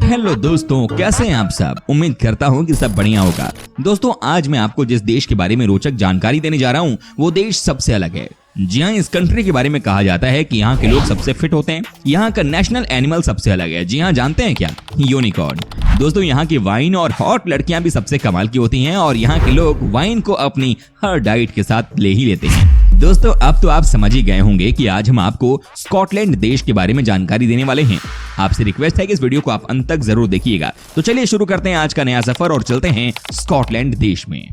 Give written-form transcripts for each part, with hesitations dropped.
Hello दोस्तों, कैसे हैं आप सब। उम्मीद करता हूं कि सब बढ़िया होगा। दोस्तों, आज मैं आपको जिस देश के बारे में रोचक जानकारी देने जा रहा हूं वो देश सबसे अलग है। जी हाँ, इस कंट्री के बारे में कहा जाता है कि यहाँ के लोग सबसे फिट होते हैं। यहाँ का नेशनल एनिमल सबसे अलग है। जी हाँ, जानते हैं क्या? यूनिकॉर्न। दोस्तों, यहाँ की वाइन और हॉट लड़कियां भी सबसे कमाल की होती हैं और यहाँ के लोग वाइन को अपनी हर डाइट के साथ ले ही लेते हैं। दोस्तों, अब तो आप समझ ही गए होंगे कि आज हम आपको स्कॉटलैंड देश के बारे में जानकारी देने वाले हैं। आपसे रिक्वेस्ट है कि इस वीडियो को आप अंत तक जरूर देखिएगा। तो चलिए शुरू करते हैं आज का नया सफर और चलते हैं स्कॉटलैंड देश में।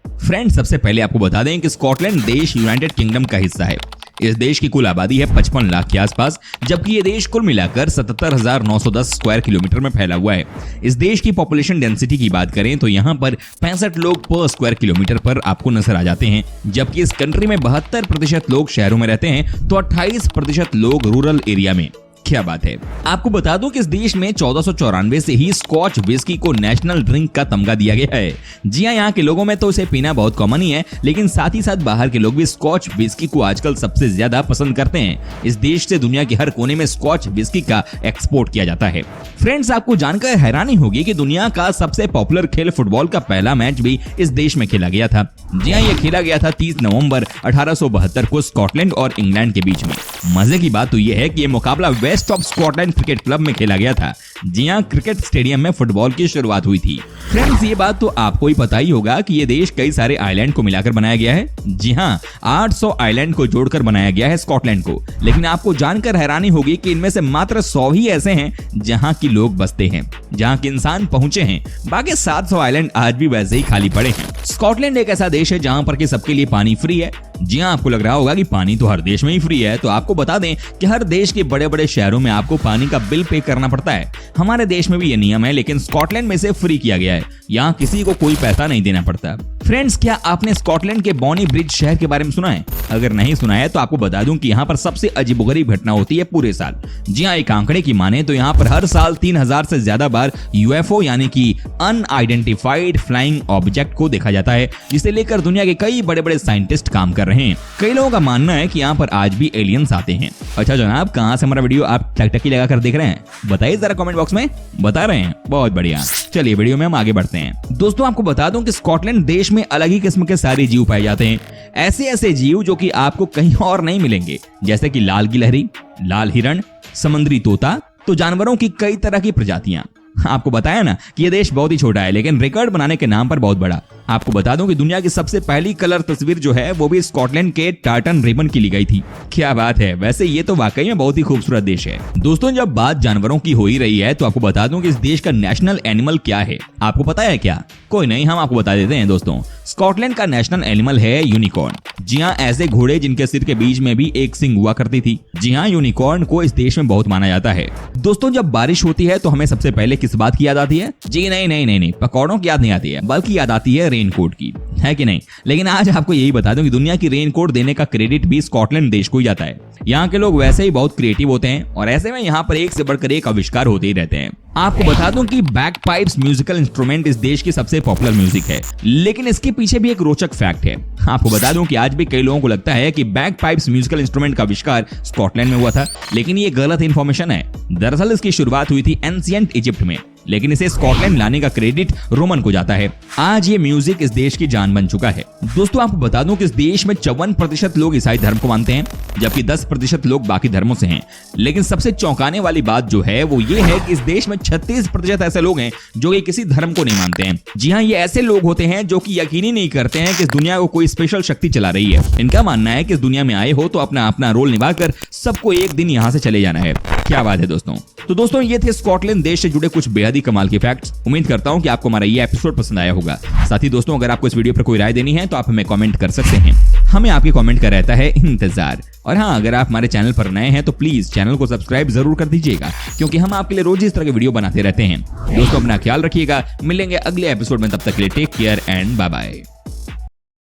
फ्रेंड्स, सबसे पहले आपको बता दें कि स्कॉटलैंड देश यूनाइटेड किंगडम का हिस्सा है। इस देश की कुल आबादी है 55 लाख के आसपास, जबकि ये देश कुल मिलाकर 77,910 स्क्वायर किलोमीटर में फैला हुआ है। इस देश की पॉपुलेशन डेंसिटी की बात करें तो यहाँ पर 65 लोग पर स्क्वायर किलोमीटर पर आपको नजर आ जाते हैं, जबकि इस कंट्री में 72% लोग शहरों में रहते हैं तो 28% लोग रूरल एरिया में। क्या बात है। आपको बता दूं कि इस देश में 1494 से ही स्कॉच विस्की को नेशनल ड्रिंक का तमगा दिया गया है। जी हां, यहाँ के लोगों में तो इसे पीना बहुत कॉमन ही है, लेकिन साथ ही साथ बाहर के लोग भी स्कॉच विस्की को आजकल सबसे ज्यादा पसंद करते हैं। इस देश से दुनिया के हर कोने में स्कॉच विस्की का एक्सपोर्ट किया जाता है। फ्रेंड्स, आपको जानकर हैरानी होगी कि दुनिया का सबसे पॉपुलर खेल फुटबॉल का पहला मैच भी इस देश में खेला गया था। जी हाँ, ये खेला गया था 30 नवंबर 1872 को स्कॉटलैंड और इंग्लैंड के बीच में। मजे की बात तो ये है कि ये मुकाबला west of Scotland cricket club में खेला गया था। जी हाँ, क्रिकेट स्टेडियम में फुटबॉल की शुरुआत हुई थी। फ्रेंड्स, ये बात तो आपको ही पता ही होगा कि ये देश कई सारे आइलैंड को मिलाकर बनाया गया है। जी हाँ, 800 आइलैंड को जोड़कर बनाया गया है स्कॉटलैंड को। लेकिन आपको जानकर हैरानी होगी कि इनमें से मात्र 100 ही ऐसे हैं जहाँ की लोग बसते हैं, जहाँ के इंसान पहुंचे हैं। बाकी 700 आइलैंड आज भी वैसे ही खाली पड़े हैं। स्कॉटलैंड एक ऐसा देश है जहाँ पर कि सबके लिए पानी फ्री है। जी हाँ, आपको लग रहा होगा कि पानी तो हर देश में ही फ्री है, तो आपको बता दें कि हर देश के बड़े बड़े शहरों में आपको पानी का बिल पे करना पड़ता है। हमारे देश में भी ये नियम है, लेकिन स्कॉटलैंड में इसे फ्री किया गया है। यहाँ किसी को कोई पैसा नहीं देना पड़ता। फ्रेंड्स, क्या आपने स्कॉटलैंड के बॉनी ब्रिज शहर के बारे में सुना है? अगर नहीं सुना है तो आपको बता दूं कि यहाँ पर सबसे अजीबोगरीब घटना होती है पूरे साल। जी हाँ, एक आंकड़े की माने तो यहाँ पर हर साल 3000 से ज्यादा बार यूएफओ यानी कि अनआइडेंटिफाइड फ्लाइंग ऑब्जेक्ट को देखा जाता है, जिसे लेकर दुनिया के कई बड़े बड़े साइंटिस्ट काम कर रहे हैं। कई लोगों का मानना है कि यहाँ पर आज भी एलियंस आते हैं। अच्छा जनाब, कहाँ से हमारा वीडियो आप टकटकी लगाकर देख रहे हैं? बताइए जरा कमेंट बॉक्स में। बता रहे हैं? बहुत बढ़िया। चलिए वीडियो में हम आगे बढ़ते हैं। दोस्तों, आपको बता दूं कि स्कॉटलैंड देश में अलग ही किस्म के सारे जीव पाए जाते हैं। ऐसे जीव जो कि आपको कहीं और नहीं मिलेंगे, जैसे कि लाल गिलहरी, लाल हिरण, समुद्री तोता, तो जानवरों की कई तरह की प्रजातियां। आपको बताया ना कि ये देश बहुत ही छोटा है, लेकिन रिकॉर्ड बनाने के नाम पर बहुत बड़ा। आपको बता दूं कि दुनिया की सबसे पहली कलर तस्वीर जो है वो भी स्कॉटलैंड के टार्टन रिबन की ली गई थी। क्या बात है। वैसे ये तो वाकई में बहुत ही खूबसूरत देश है। दोस्तों, जब बात जानवरों की हो ही रही है तो आपको बता दूं कि इस देश का नेशनल एनिमल क्या है। आपको पता है क्या? कोई नहीं, हम आपको बता देते हैं। दोस्तों, स्कॉटलैंड का नेशनल एनिमल है यूनिकॉर्न। जी हाँ, ऐसे घोड़े जिनके सिर के बीच में भी एक सिंग हुआ करती थी। जी हाँ, यूनिकॉर्न को इस देश में बहुत माना जाता है। दोस्तों, जब बारिश होती है तो हमें सबसे पहले किस बात की याद आती है? जी नहीं, पकौड़ों की याद नहीं आती है, बल्कि याद आती है रेनकोट की, है कि नहीं? लेकिन आज आपको यही बता दूं कि दुनिया की रेनकोट देने का क्रेडिट भी स्कॉटलैंड देश को ही जाता है। यहाँ के लोग वैसे ही बहुत क्रिएटिव होते हैं और ऐसे में यहाँ पर एक से बढ़कर एक आविष्कार होते ही रहते हैं। आपको बता दूं कि बैगपाइप्स म्यूजिकल इंस्ट्रूमेंट इस देश की सबसे पॉपुलर म्यूजिक है, लेकिन इसके पीछे भी एक रोचक फैक्ट है। आपको बता दूं कि आज भी कई लोगों को लगता है कि बैगपाइप्स म्यूजिकल इंस्ट्रूमेंट का आविष्कार स्कॉटलैंड में हुआ था, लेकिन ये गलत इंफॉर्मेशन है। दरअसल इसकी शुरुआत हुई थी एंशिएंट इजिप्ट में, लेकिन इसे स्कॉटलैंड लाने का क्रेडिट रोमन को जाता है। आज ये म्यूजिक इस देश की जान बन चुका है। दोस्तों, आपको बता दूं कि इस देश में 54% लोग ईसाई धर्म को मानते हैं, जबकि 10% लोग बाकी धर्मों से हैं। लेकिन सबसे चौंकाने वाली बात जो है वो ये है कि इस देश में 36% ऐसे लोग हैं जो कि किसी धर्म को नहीं मानते हैं। जी हाँ, ये ऐसे लोग होते हैं जो कि यकीन ही नहीं करते हैं कि इस दुनिया को कोई स्पेशल शक्ति चला रही है। इनका मानना है कि इस दुनिया में आए हो तो अपना अपना रोल निभाकर सबको एक दिन यहाँ से चले जाना है। क्या बात है दोस्तों। तो दोस्तों, ये थे स्कॉटलैंड देश से जुड़े कुछ बेहद ही कमाल के फैक्ट्स। उम्मीद करता हूं कि आपको हमारा ये एपिसोड पसंद आया होगा। साथ ही दोस्तों, अगर आपको इस वीडियो पर कोई राय देनी है तो आप हमें कमेंट कर सकते हैं। हमें आपके कमेंट का रहता है इंतजार। और हाँ, अगर आप हमारे चैनल पर नए हैं तो प्लीज चैनल को सब्सक्राइब जरूर कर दीजिएगा, क्योंकि हम आपके लिए रोज इस तरह के वीडियो बनाते रहते हैं। दोस्तों, अपना ख्याल रखिएगा। मिलेंगे अगले एपिसोड में, तब तक के लिए take care and bye bye.